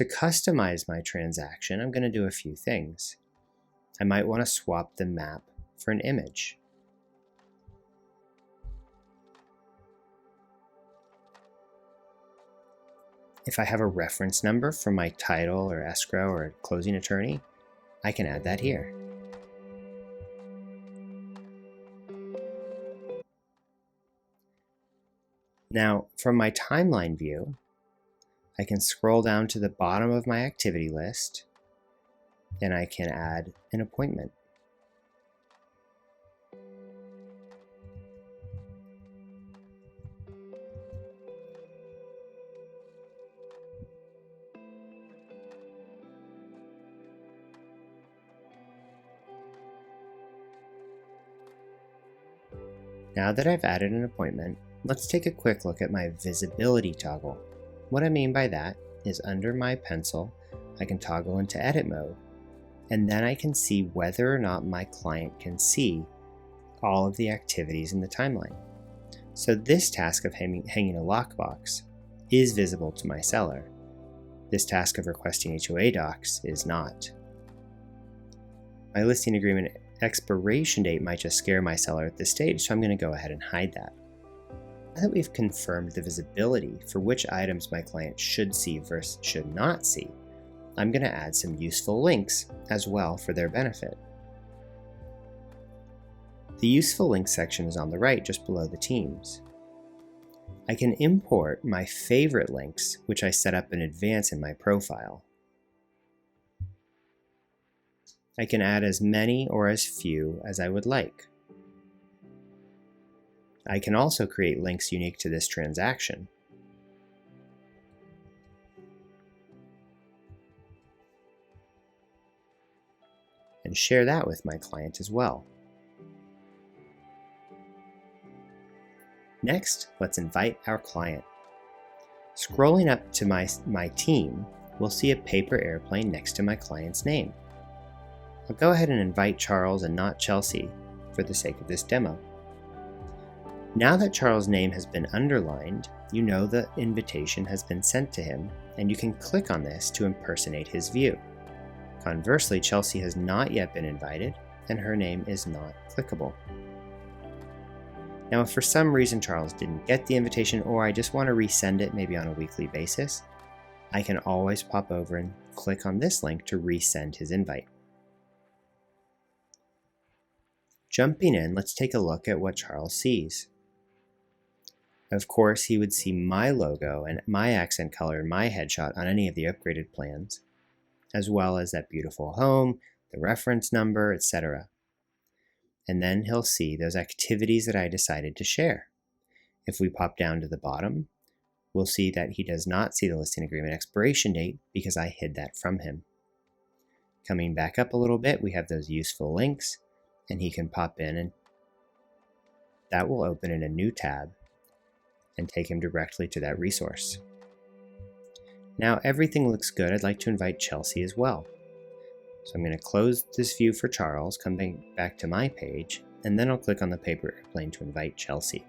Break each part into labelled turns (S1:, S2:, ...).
S1: To customize my transaction, I'm going to do a few things. I might want to swap the map for an image. If I have a reference number for my title or escrow or closing attorney, I can add that here. Now, from my timeline view, I can scroll down to the bottom of my activity list and I can add an appointment. Now that I've added an appointment, let's take a quick look at my visibility toggle. What I mean by that is under my pencil, I can toggle into edit mode, and then I can see whether or not my client can see all of the activities in the timeline. So this task of hanging a lockbox is visible to my seller. This task of requesting HOA docs is not. My listing agreement expiration date might just scare my seller at this stage, so I'm going to go ahead and hide that. Now that we've confirmed the visibility for which items my client should see versus should not see, I'm going to add some useful links as well for their benefit. The useful links section is on the right just below the teams. I can import my favorite links, which I set up in advance in my profile. I can add as many or as few as I would like. I can also create links unique to this transaction. And share that with my client as well. Next, let's invite our client. Scrolling up to my team, we'll see a paper airplane next to my client's name. I'll go ahead and invite Charles and not Chelsea for the sake of this demo. Now that Charles' name has been underlined, you know the invitation has been sent to him, and you can click on this to impersonate his view. Conversely, Chelsea has not yet been invited, and her name is not clickable. Now, if for some reason Charles didn't get the invitation, or I just want to resend it maybe on a weekly basis, I can always pop over and click on this link to resend his invite. Jumping in, let's take a look at what Charles sees. Of course, he would see my logo and my accent color and my headshot on any of the upgraded plans, as well as that beautiful home, the reference number, etc. And then he'll see those activities that I decided to share. If we pop down to the bottom, we'll see that he does not see the listing agreement expiration date because I hid that from him. Coming back up a little bit, we have those useful links, and he can pop in and that will open in a new tab and take him directly to that resource. Now everything looks good. I'd like to invite Chelsea as well. So I'm going to close this view for Charles, come back to my page, and then I'll click on the paper airplane to invite Chelsea.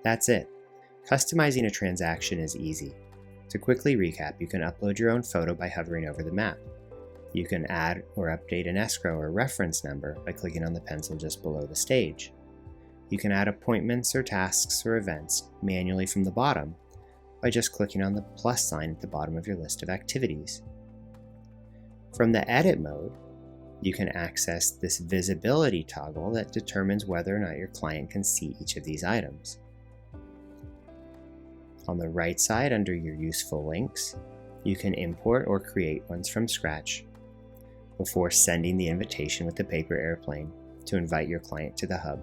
S1: That's it. Customizing a transaction is easy. To quickly recap, you can upload your own photo by hovering over the map. You can add or update an escrow or reference number by clicking on the pencil just below the stage. You can add appointments or tasks or events manually from the bottom by just clicking on the plus sign at the bottom of your list of activities. From the edit mode, you can access this visibility toggle that determines whether or not your client can see each of these items. On the right side, under your useful links, you can import or create ones from scratch before sending the invitation with the paper airplane to invite your client to the hub.